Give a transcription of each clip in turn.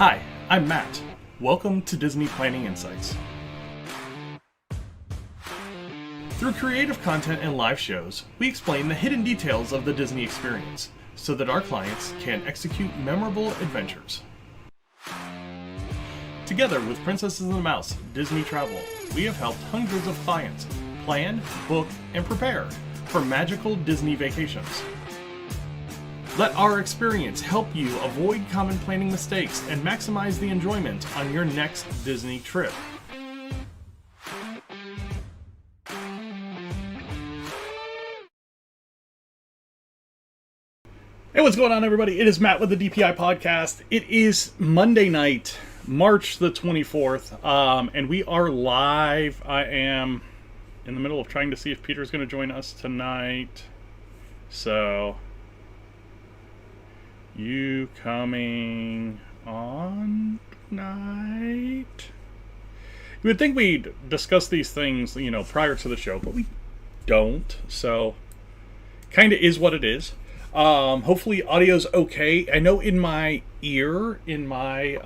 Hi, I'm Matt. Welcome to Disney Planning Insights. Through creative content and live shows, we explain the hidden details of the Disney experience so that our clients can execute memorable adventures. Together with Princesses and the Mouse Disney Travel, we have helped hundreds of clients plan, book, and prepare for magical Disney vacations. Let our experience help you avoid common planning mistakes and maximize the enjoyment on your next Disney trip. Hey, what's going on, everybody? It is Matt with the DPI podcast. It is Monday night, March the 24th, and we are live. I am in the middle of trying to see if Peter's going to join us tonight. So, you coming on tonight? You would think we'd discuss these things, prior to the show, but we don't. So, kind of is what it is. Hopefully audio's okay. I know in my ear, in my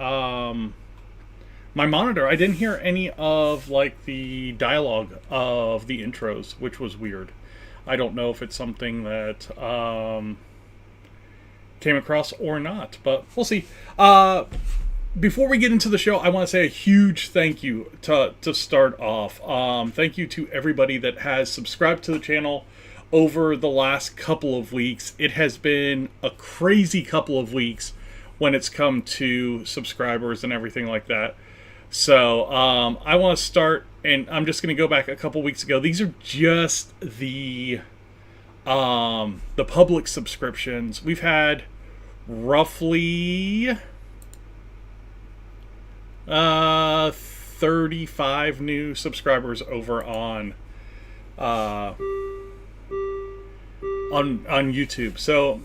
my monitor, I didn't hear any of the dialogue of the intros, which was weird. I don't know if it's something that came across or not, but we'll see. Before we get into the show, I want to say a huge thank you to start off. Thank you to everybody that has subscribed to the channel over the last couple of weeks. It has been a crazy couple of weeks when it's come to subscribers and everything like that. So I want to start, and I'm just going to go back a couple weeks ago. These are just the public subscriptions. We've had roughly 35 new subscribers over on YouTube. So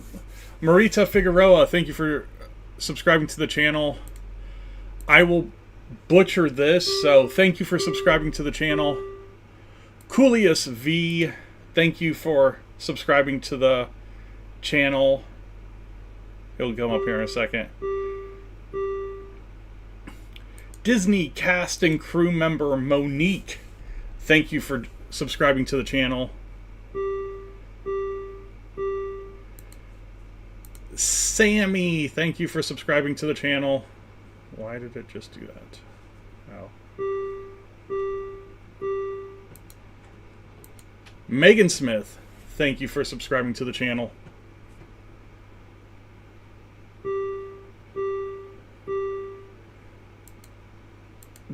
Marita Figueroa, thank you for subscribing to the channel. I will butcher this, so thank you for subscribing to the channel. Coolius V, thank you for subscribing to the channel. He'll come up here in a second. Disney cast and crew member Monique, thank you for subscribing to the channel. Sammy, thank you for subscribing to the channel. Why did it just do that? Oh. Megan Smith, thank you for subscribing to the channel.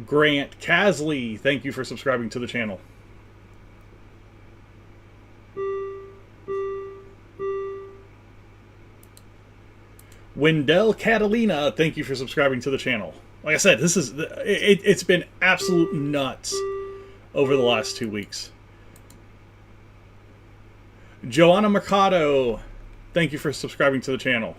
Grant Casley, thank you for subscribing to the channel. Wendell Catalina, thank you for subscribing to the channel. Like I said, it's been absolute nuts over the last 2 weeks. Joanna Mercado, thank you for subscribing to the channel.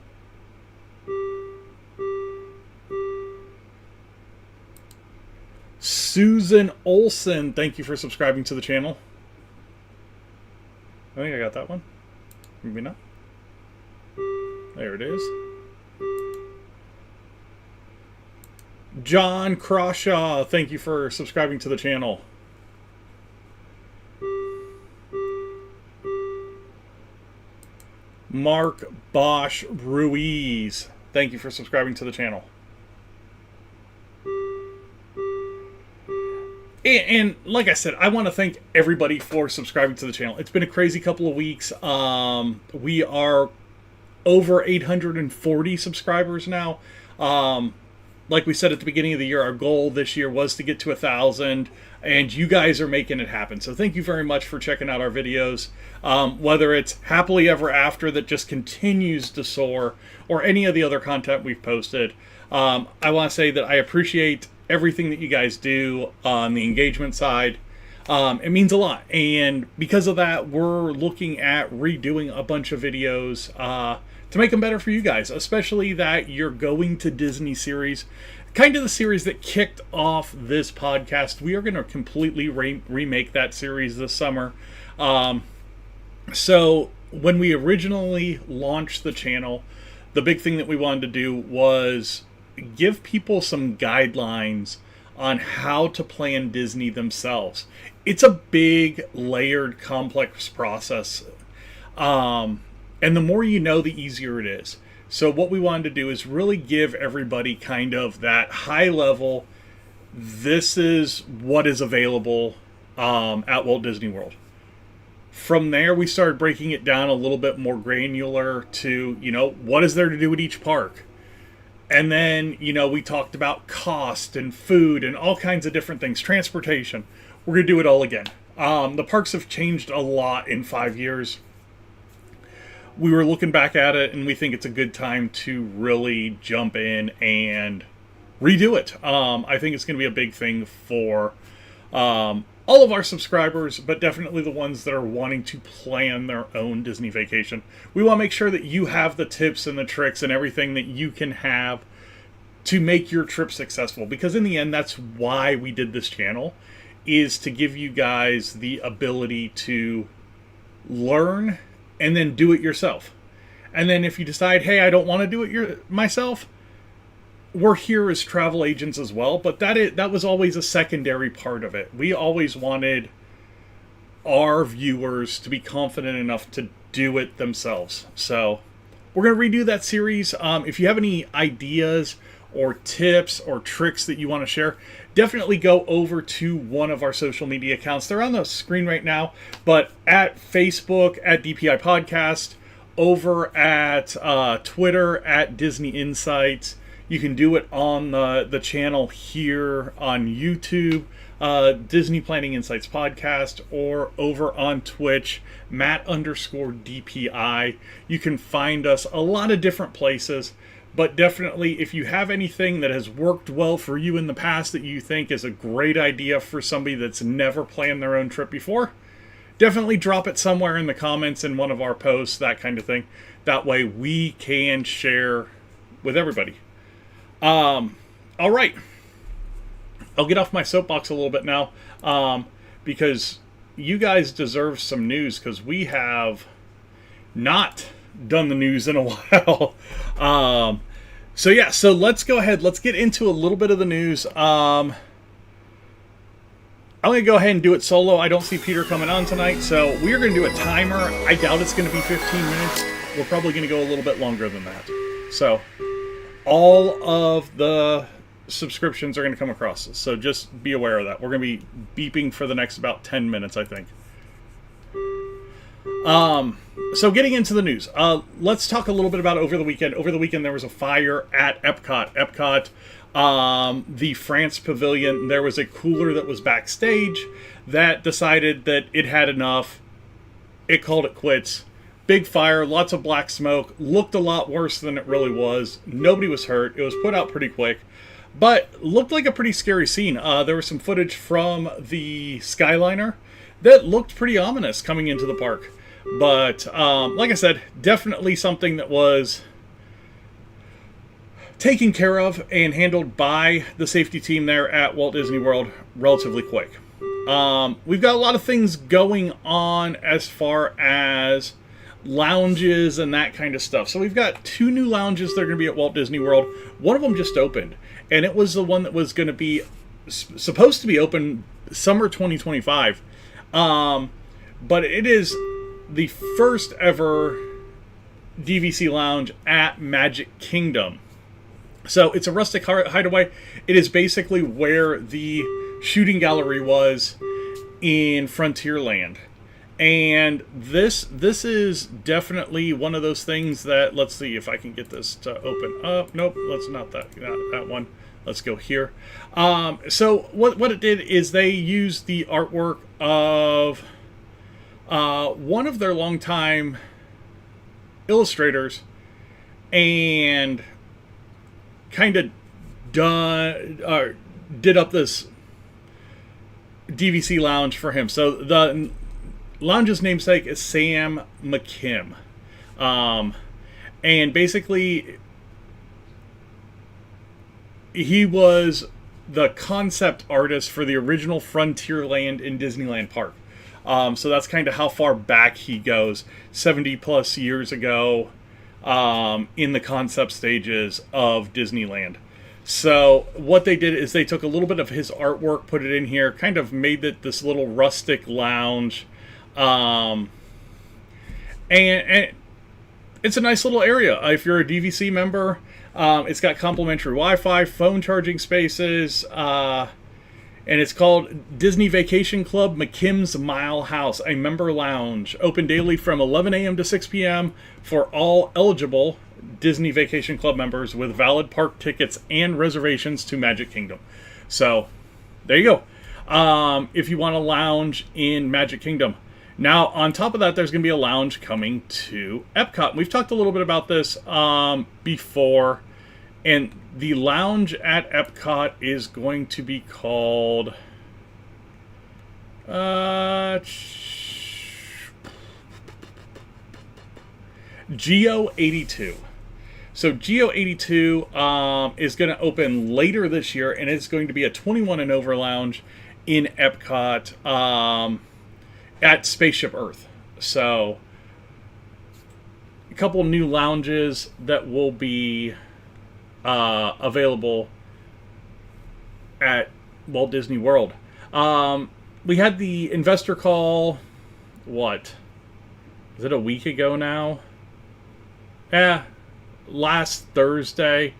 Susan Olson, thank you for subscribing to the channel. I think I got that one. Maybe not. There it is. John Crawshaw, thank you for subscribing to the channel. Mark Bosch Ruiz, thank you for subscribing to the channel. And like I said, I want to thank everybody for subscribing to the channel. It's been a crazy couple of weeks. We are over 840 subscribers now. Like we said at the beginning of the year, our goal this year was to get to 1,000, and you guys are making it happen. So thank you very much for checking out our videos. Whether it's Happily Ever After that just continues to soar, or any of the other content we've posted, I want to say that I appreciate everything that you guys do on the engagement side. It means a lot, and because of that, we're looking at redoing a bunch of videos to make them better for you guys, especially that You're Going to Disney series, kind of the series that kicked off this podcast. We are going to completely remake that series this summer. So when we originally launched the channel, the big thing that we wanted to do was give people some guidelines on how to plan Disney themselves. It's a big, layered, complex process. And the more you know, the easier it is. So what we wanted to do is really give everybody kind of that high level, this is what is available at Walt Disney World. From there, we started breaking it down a little bit more granular to, what is there to do at each park? And then, we talked about cost and food and all kinds of different things, transportation. We're going to do it all again. The parks have changed a lot in 5 years. We were looking back at it, and we think it's a good time to really jump in and redo it. I think it's going to be a big thing for all of our subscribers, but definitely the ones that are wanting to plan their own Disney vacation. We want to make sure that you have the tips and the tricks and everything that you can have to make your trip successful. Because in the end, that's why we did this channel, is to give you guys the ability to learn and then do it yourself. And then if you decide, hey, I don't want to do it myself, we're here as travel agents as well, but that was always a secondary part of it. We always wanted our viewers to be confident enough to do it themselves. So we're going to redo that series. If you have any ideas or tips or tricks that you want to share, definitely go over to one of our social media accounts. They're on the screen right now, but at Facebook, at DPI Podcast, over at Twitter, at Disney Insights. You can do it on the channel here on YouTube, Disney Planning Insights Podcast, or over on Twitch, Matt_DPI. You can find us a lot of different places, but definitely if you have anything that has worked well for you in the past that you think is a great idea for somebody that's never planned their own trip before, definitely drop it somewhere in the comments in one of our posts, that kind of thing. That way we can share with everybody. All right. I'll get off my soapbox a little bit now, because you guys deserve some news, because we have not done the news in a while. So let's go ahead. Let's get into a little bit of the news. I'm going to go ahead and do it solo. I don't see Peter coming on tonight, so we are going to do a timer. I doubt it's going to be 15 minutes. We're probably going to go a little bit longer than that. So all of the subscriptions are going to come across, so just be aware of that. We're going to be beeping for the next about 10 minutes, I think. So getting into the news, let's talk a little bit about over the weekend. Over the weekend, there was a fire at Epcot. The France Pavilion, there was a cooler that was backstage that decided that it had enough. It called it quits. Big fire, lots of black smoke, looked a lot worse than it really was. Nobody was hurt. It was put out pretty quick, but looked like a pretty scary scene. There was some footage from the Skyliner that looked pretty ominous coming into the park. But like I said, definitely something that was taken care of and handled by the safety team there at Walt Disney World relatively quick. We've got a lot of things going on as far as lounges and that kind of stuff. So we've got 2 new lounges that are going to be at Walt Disney World. One of them just opened, and it was the one that was going to be supposed to be open summer 2025. But it is the first ever DVC lounge at Magic Kingdom. So it's a rustic hideaway. It is basically where the shooting gallery was in Frontierland. And this is definitely one of those things that, let's see if I can get this to open up. Nope, let's not that one. Let's go here. So what it did is they used the artwork of one of their longtime illustrators and kind of did up this DVC lounge for him. So the lounge's namesake is Sam McKim. And basically, he was the concept artist for the original Frontierland in Disneyland Park. So that's kind of how far back he goes, 70 plus years ago, in the concept stages of Disneyland. So what they did is they took a little bit of his artwork, put it in here, kind of made it this little rustic lounge. And it's a nice little area. If you're a DVC member, it's got complimentary Wi-Fi, phone charging spaces, and it's called Disney Vacation Club McKim's Mile House, a member lounge. Open daily from 11 a.m. to 6 p.m. for all eligible Disney Vacation Club members with valid park tickets and reservations to Magic Kingdom. So, there you go. If you want to lounge in Magic Kingdom. Now, on top of that, there's going to be a lounge coming to Epcot. We've talked a little bit about this before. And the lounge at Epcot is going to be called... Geo 82. So Geo 82 is going to open later this year, and it's going to be a 21 and over lounge in Epcot at Spaceship Earth. So a couple new lounges that will be available at Walt Disney World. We had the investor call, what? Is it a week ago now? Yeah, last Thursday.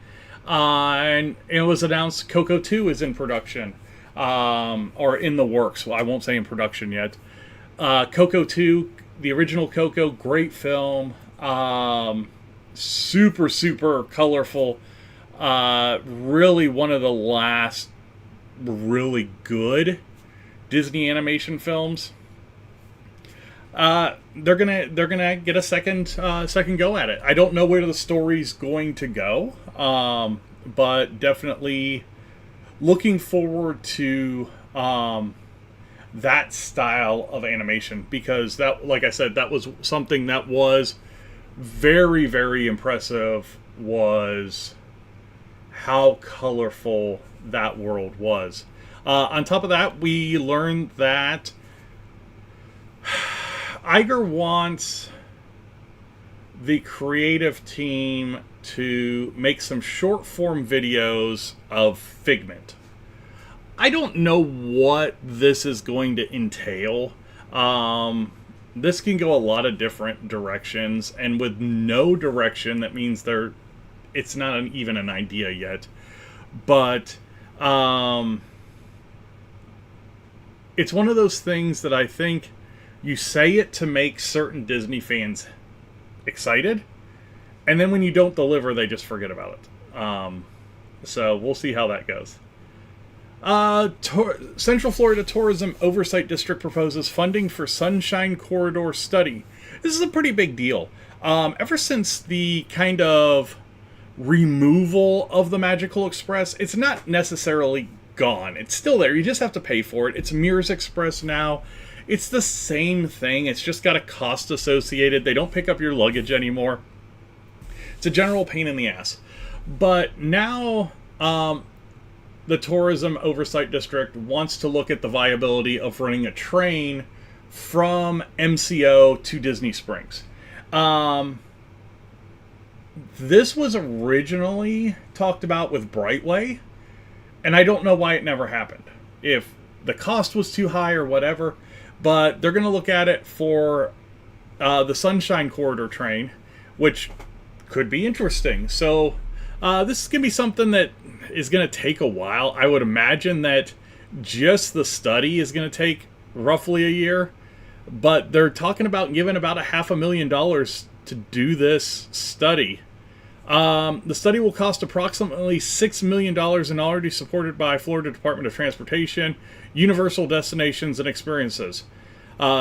And it was announced Coco 2 is in production. Or in the works. Well, I won't say in production yet. Coco 2, the original Coco, great film. Super, super colorful. Really one of the last really good Disney animation films. They're gonna get a second go at it. I don't know where the story's going to go, but definitely looking forward to that style of animation, because that, like I said, that was something that was very, very impressive, was how colorful that world was. On top of that, we learned that Iger wants the creative team to make some short form videos of Figment. I don't know what this is going to entail. This can go a lot of different directions, and with no direction, that means it's not even an idea yet. But it's one of those things that I think you say it to make certain Disney fans excited, and then when you don't deliver, they just forget about it. So we'll see how that goes. Central Florida Tourism Oversight District proposes funding for Sunshine Corridor study. This is a pretty big deal. Ever since the kind of removal of the Magical Express, it's not necessarily gone. It's still there. You just have to pay for it. It's Mears Express now. It's the same thing. It's just got a cost associated. They don't pick up your luggage anymore. It's a general pain in the ass. But now the Tourism Oversight District wants to look at the viability of running a train from MCO to Disney Springs. This was originally talked about with Brightway, and I don't know why it never happened. If the cost was too high or whatever, but they're going to look at it for the Sunshine Corridor train, which could be interesting. So this is going to be something that is going to take a while. I would imagine that just the study is going to take roughly a year, but they're talking about giving about $500,000 to do this study. The study will cost approximately $6 million and already supported by Florida Department of Transportation, Universal Destinations and Experiences.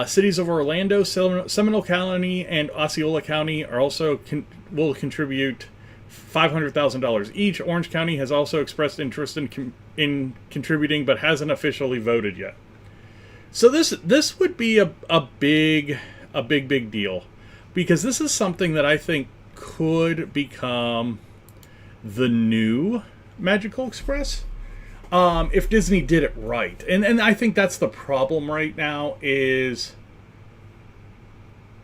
Cities of Orlando, Seminole County, and Osceola County are also will contribute $500,000 each. Orange County has also expressed interest in contributing, but hasn't officially voted yet. So this would be a big deal, because this is something that I think could become the new Magical Express if Disney did it right. And I think that's the problem right now, is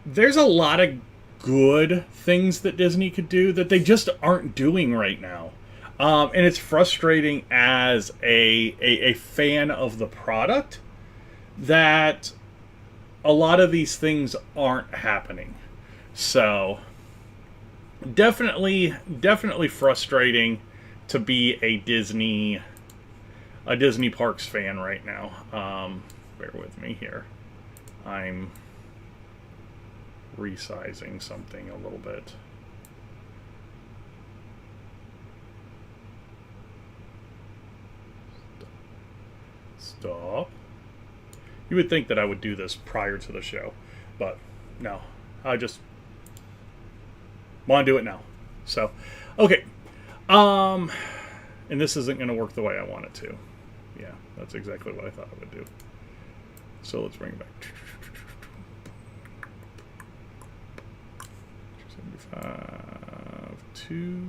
there's a lot of good things that Disney could do that they just aren't doing right now. And it's frustrating as a fan of the product that a lot of these things aren't happening. So definitely frustrating to be a Disney Parks fan right now. Bear with me here. I'm resizing something a little bit. Stop. You would think that I would do this prior to the show, but no. I just want to do it now. So, okay. And this isn't going to work the way I want it to. Yeah, that's exactly what I thought it would do. So let's bring it back. 75, 2.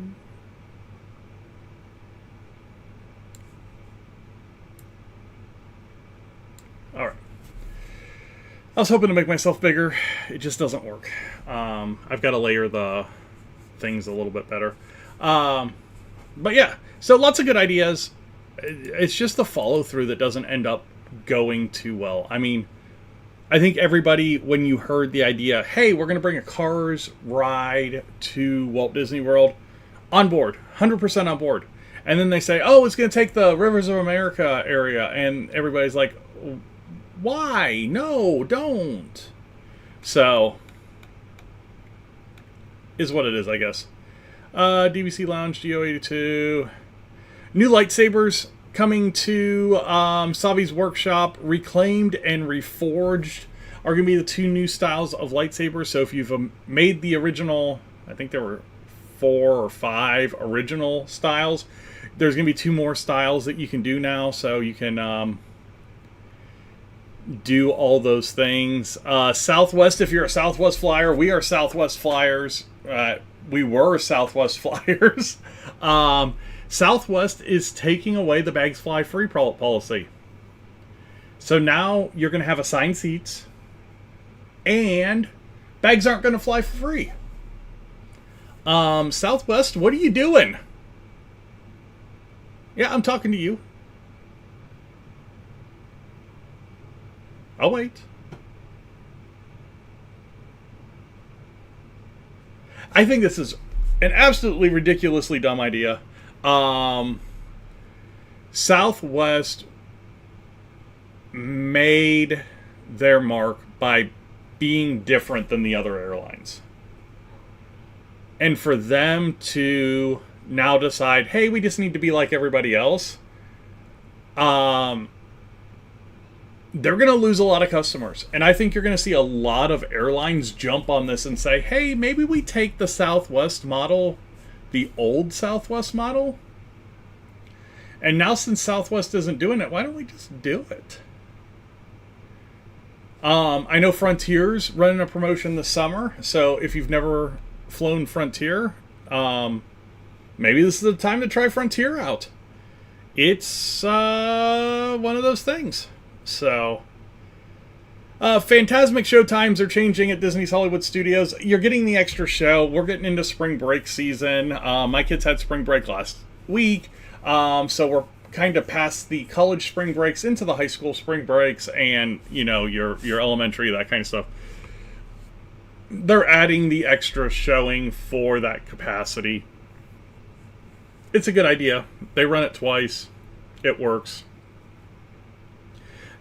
All right. I was hoping to make myself bigger. It just doesn't work. I've got to layer the things a little bit better. But yeah, so lots of good ideas. It's just the follow through that doesn't end up going too well. I mean, I think everybody, when you heard the idea, hey, we're going to bring a Cars ride to Walt Disney World, on board, 100% on board. And then they say, oh, it's going to take the Rivers of America area. And everybody's like, why? No, don't. So, is what it is, I guess. DVC Lounge, GO82. New lightsabers coming to Sabi's workshop. Reclaimed and Reforged are going to be the two new styles of lightsabers. So if you've made the original, I think there were 4 or 5 original styles. There's going to be 2 more styles that you can do now. So you can do all those things. Southwest, if you're a Southwest flyer, we are Southwest flyers. We were Southwest flyers. Southwest is taking away the bags fly free policy. So now you're going to have assigned seats and bags aren't going to fly for free. Southwest, what are you doing? Yeah, I'm talking to you. I'll wait. I think this is an absolutely ridiculously dumb idea. Southwest made their mark by being different than the other airlines. And for them to now decide, hey, we just need to be like everybody else, they're going to lose a lot of customers. And I think you're going to see a lot of airlines jump on this and say, hey, maybe we take the Southwest model, the old Southwest model. And now since Southwest isn't doing it, why don't we just do it? I know Frontier's running a promotion this summer. So if you've never flown Frontier, maybe this is the time to try Frontier out. It's one of those things. So, Fantasmic show times are changing at Disney's Hollywood Studios. You're getting the extra show. We're getting into spring break season. My kids had spring break last week. So we're kind of past the college spring breaks into the high school spring breaks and, you know, your elementary, that kind of stuff. They're adding the extra showing for that capacity. It's a good idea. They run it twice. It works.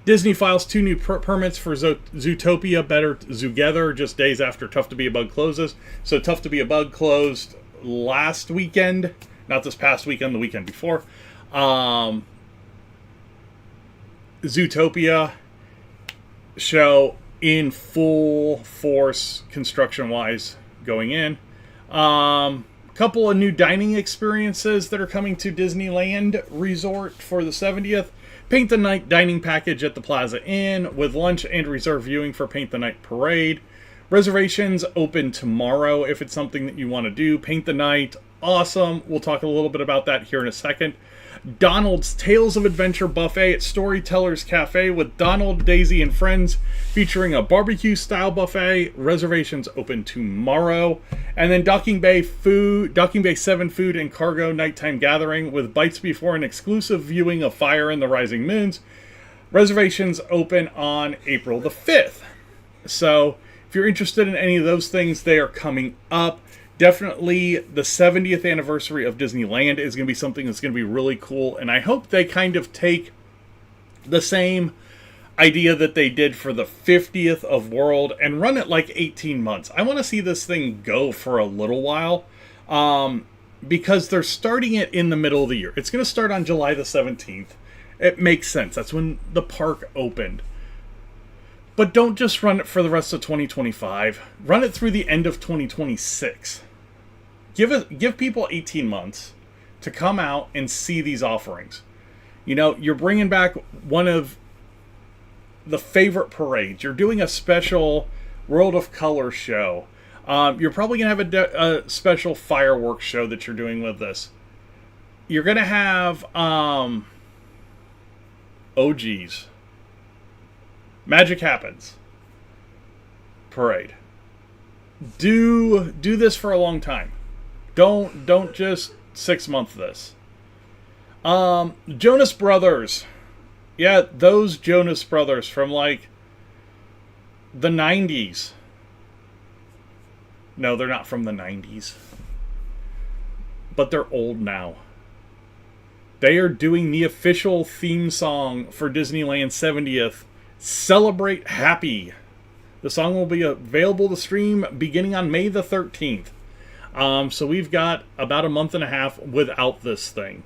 Disney files 2 new permits for Zootopia Better Together just days after Tough to Be a Bug closes. So Tough to Be a Bug closed last weekend, not this past weekend, the weekend before. Zootopia show in full force construction-wise going in. Couple of new dining experiences that are coming to Disneyland Resort for the 70th. Paint the Night dining package at the Plaza Inn with lunch and reserve viewing for Paint the Night Parade. Reservations open tomorrow if it's something that you want to do. Paint the Night, awesome. We'll talk a little bit about that here in a second. Donald's Tales of Adventure Buffet at Storyteller's Cafe with Donald, Daisy, and friends, featuring a barbecue-style buffet. Reservations open tomorrow. And then Docking Bay 7 Food and Cargo Nighttime Gathering with bites before an exclusive viewing of Fire and the Rising Moons. Reservations open on April the 5th. So if you're interested in any of those things, they are coming up. Definitely the 70th anniversary of Disneyland is going to be something that's going to be really cool. And I hope they kind of take the same idea that they did for the 50th of World and run it like 18 months. I want to see this thing go for a little while because they're starting it in the middle of the year. It's going to start on July the 17th. It makes sense. That's when the park opened. But don't just run it for the rest of 2025. Run it through the end of 2026. Give people 18 months to come out and see these offerings. You know, you're bringing back one of the favorite parades. You're doing a special World of Color show. You're probably going to have a special fireworks show that you're doing with this. You're going to have... oh, geez. Magic Happens parade. Do this for a long time. Don't just 6 month this. Jonas Brothers. Yeah, those Jonas Brothers from like the 90s. No, they're not from the 90s. But they're old now. They are doing the official theme song for Disneyland 70th. Celebrate Happy. The song will be available to stream beginning on May the 13th. So we've got about a month and a half without this thing.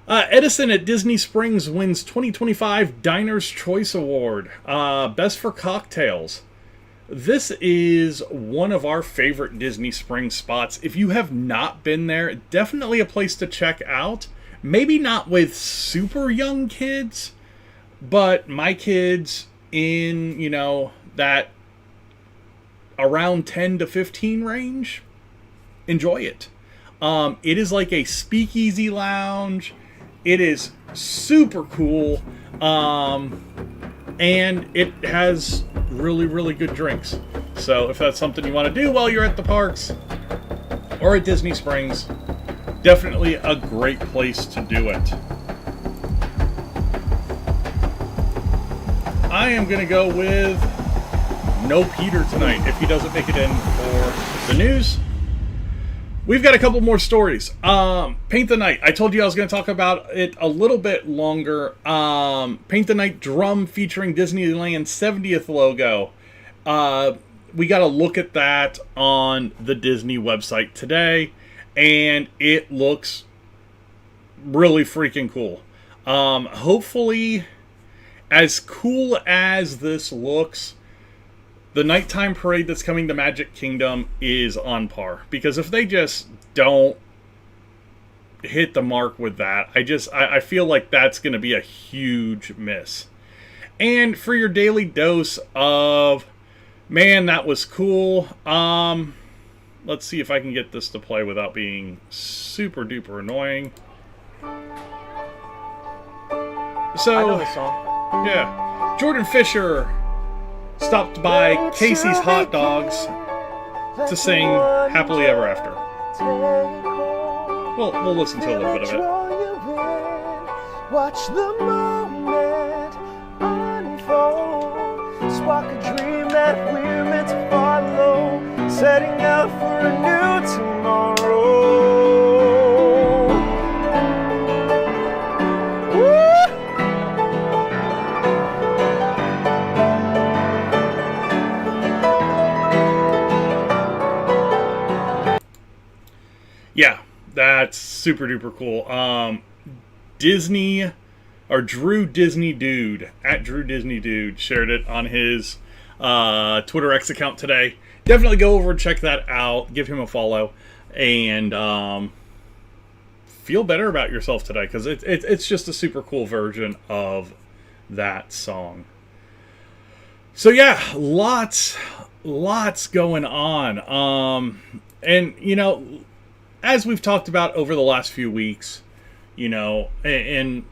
Edison at Disney Springs wins 2025 Diner's Choice Award. Best for cocktails. This is one of our favorite Disney Springs spots. If you have not been there, definitely a place to check out. Maybe not with super young kids, but my kids in, you know, that around 10 to 15 range, enjoy it. It is like a speakeasy lounge. It is super cool. And it has really, really good drinks. So if that's something you want to do while you're at the parks or at Disney Springs, definitely a great place to do it. I am going to go with no Peter tonight if he doesn't make it in for the news. We've got a couple more stories. Paint the Night. I told you I was going to talk about it a little bit longer. Paint the Night drum featuring Disneyland's 70th logo. We got a look at that on the Disney website today, and it looks really freaking cool. Hopefully, as cool as this looks, the nighttime parade that's coming to Magic Kingdom is on par. Because if they just don't hit the mark with that, I feel like that's going to be a huge miss. And for your daily dose of, man, that was cool. Let's see if I can get this to play without being super duper annoying. So, I know this song. Yeah, Jordan Fisher stopped by Casey's Hot Dogs to sing Happily Ever After. We'll listen to a little bit of it. Watch the moment unfold. Spark a dream that we're meant to follow. Setting out for a new tomorrow. Yeah, that's super duper cool. Disney, or Drew Disney Dude, at Drew Disney Dude, shared it on his Twitter X account today. Definitely go over and check that out. Give him a follow. And feel better about yourself today, because it's just a super cool version of that song. So yeah, lots going on. And as we've talked about over the last few weeks, and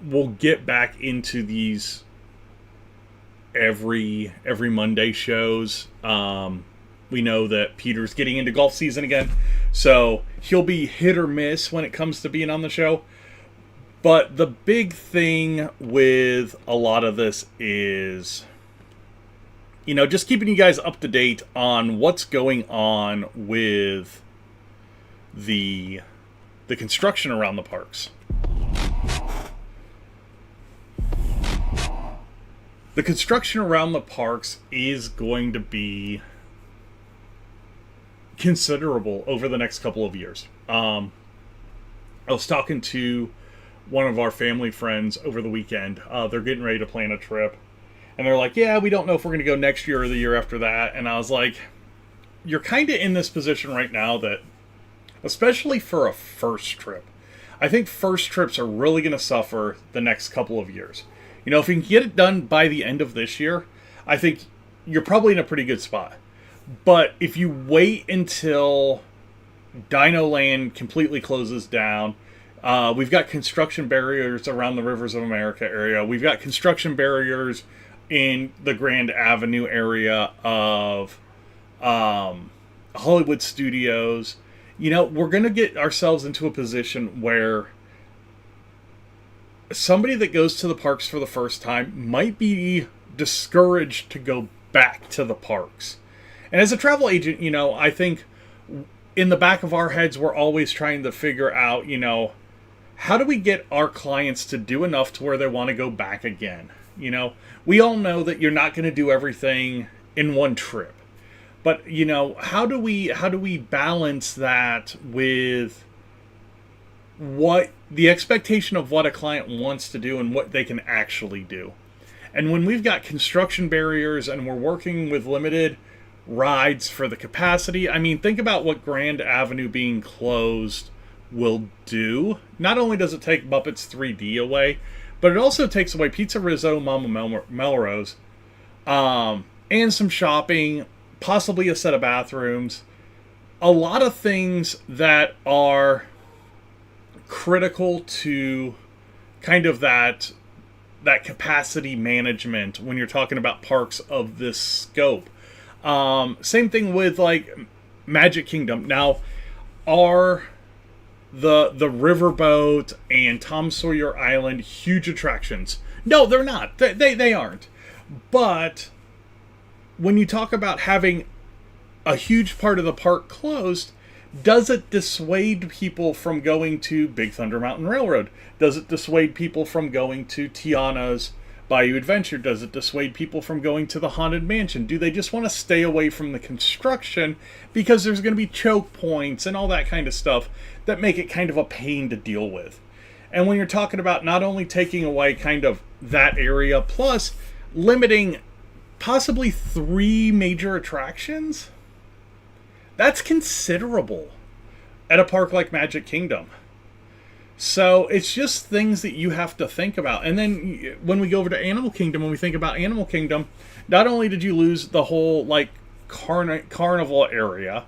we'll get back into these every Monday shows. We know that Peter's getting into golf season again, so he'll be hit or miss when it comes to being on the show. But the big thing with a lot of this is, just keeping you guys up to date on what's going on with the construction around the parks. The construction around the parks is going to be considerable over the next couple of years. I was talking to one of our family friends over the weekend. They're getting ready to plan a trip. And they're like, yeah, we don't know if we're going to go next year or the year after that. And I was like, you're kind of in this position right now that, especially for a first trip, I think first trips are really going to suffer the next couple of years. If you can get it done by the end of this year, I think you're probably in a pretty good spot. But if you wait until Dino Land completely closes down, we've got construction barriers around the Rivers of America area. We've got construction barriers in the Grand Avenue area of Hollywood Studios. We're going to get ourselves into a position where somebody that goes to the parks for the first time might be discouraged to go back to the parks. And as a travel agent, I think in the back of our heads, we're always trying to figure out, how do we get our clients to do enough to where they want to go back again? We all know that you're not going to do everything in one trip. But, how do we balance that with what the expectation of what a client wants to do and what they can actually do? And when we've got construction barriers and we're working with limited rides for the capacity, think about what Grand Avenue being closed will do. Not only does it take Muppets 3D away, but it also takes away Pizza Rizzo, Mama Melrose, and some shopping, possibly a set of bathrooms, a lot of things that are critical to kind of that capacity management when you're talking about parks of this scope. Same thing with like Magic Kingdom. Now, are the Riverboat and Tom Sawyer Island huge attractions? No, they're not. They aren't. But when you talk about having a huge part of the park closed, does it dissuade people from going to Big Thunder Mountain Railroad? Does it dissuade people from going to Tiana's Bayou Adventure? Does it dissuade people from going to the Haunted Mansion? Do they just want to stay away from the construction because there's going to be choke points and all that kind of stuff that make it kind of a pain to deal with? And when you're talking about not only taking away kind of that area, plus limiting possibly 3 major attractions, that's considerable at a park like Magic Kingdom. So it's just things that you have to think about. And then when we go over to Animal Kingdom, when we think about Animal Kingdom, not only did you lose the whole like carnival area,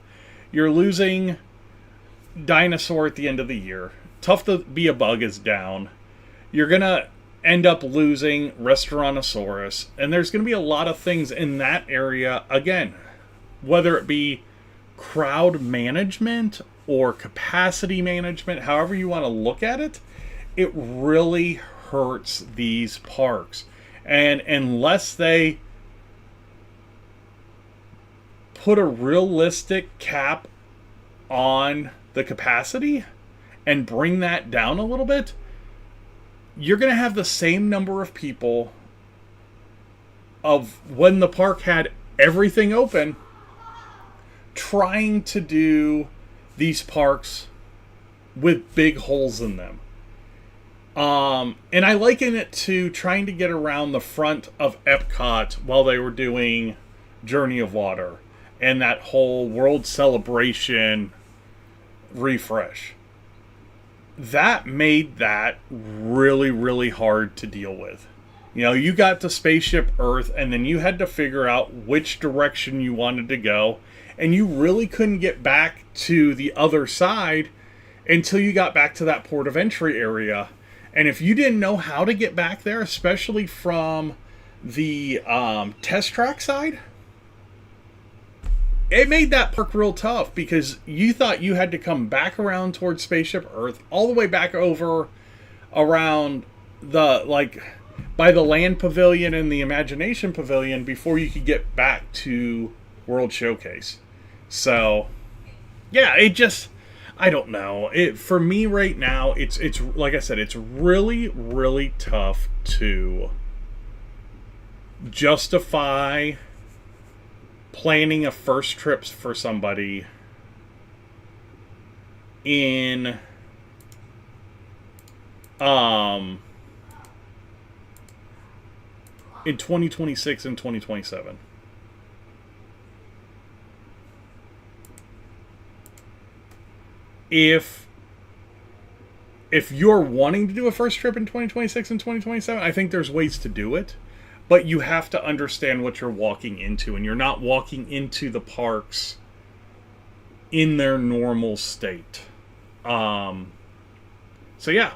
you're losing Dinosaur at the end of the year. Tough to Be a Bug is down. You're going to end up losing Restaurantosaurus. And there's going to be a lot of things in that area, again, whether it be crowd management or capacity management, however you want to look at it, it really hurts these parks. And unless they put a realistic cap on the capacity and bring that down a little bit, you're going to have the same number of people of when the park had everything open trying to do these parks with big holes in them. And I liken it to trying to get around the front of Epcot while they were doing Journey of Water and that whole World Celebration refresh. That made that really, really hard to deal with. You know, you got to Spaceship Earth, and then you had to figure out which direction you wanted to go, and you really couldn't get back to the other side until you got back to that port of entry area. And if you didn't know how to get back there, especially from the test track side, it made that park real tough, because you thought you had to come back around towards Spaceship Earth, all the way back over around the, like, by the Land Pavilion and the Imagination Pavilion before you could get back to World Showcase. So, yeah, it just, I don't know. For me right now, it's like I said, it's really, really tough to justify planning a first trip for somebody in 2026 and 2027. If you're wanting to do a first trip in 2026 and 2027, I think there's ways to do it, but you have to understand what you're walking into, and you're not walking into the parks in their normal state. So yeah,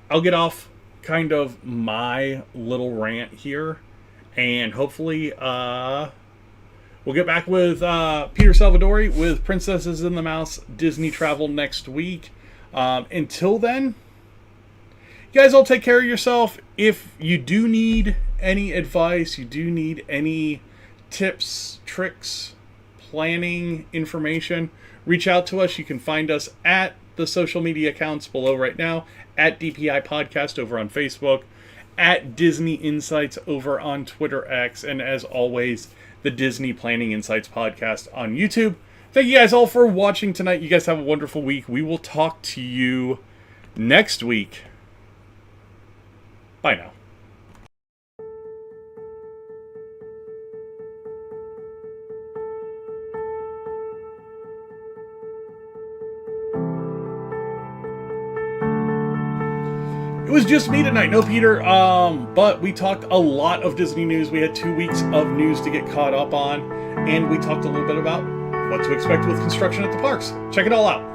I'll get off kind of my little rant here, and hopefully we'll get back with Peter Salvadori with Princesses and the Mouse Disney Travel next week. Until then, you guys all take care of yourself. If you do need any advice, you do need any tips, tricks, planning information, reach out to us. You can find us at the social media accounts below right now, at DPI Podcast over on Facebook, at Disney Insights over on Twitter X, and as always, the Disney Planning Insights Podcast on YouTube. Thank you guys all for watching tonight. You guys have a wonderful week. We will talk to you next week. Bye now. It was just me tonight, no Peter, but we talked a lot of Disney news. We had 2 weeks of news to get caught up on, and we talked a little bit about what to expect with construction at the parks. Check it all out.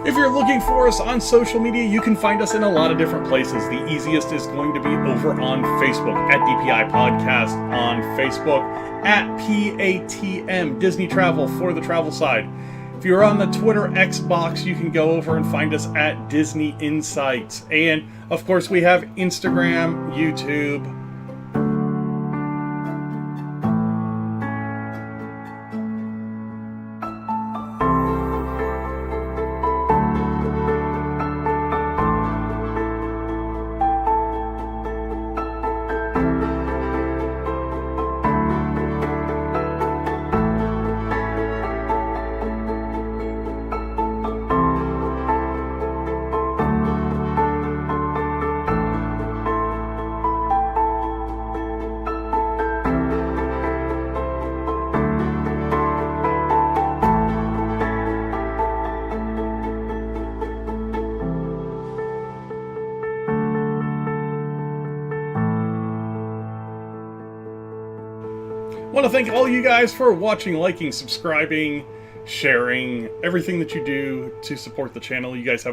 If you're looking for us on social media, you can find us in a lot of different places. The easiest is going to be over on Facebook, at DPI Podcast on Facebook, at PATM, Disney Travel for the travel side. If you're on the Twitter X box, you can go over and find us at Disney Insights. And, of course, we have Instagram, YouTube. I want to thank all you guys for watching, liking, subscribing, sharing, everything that you do to support the channel. You guys have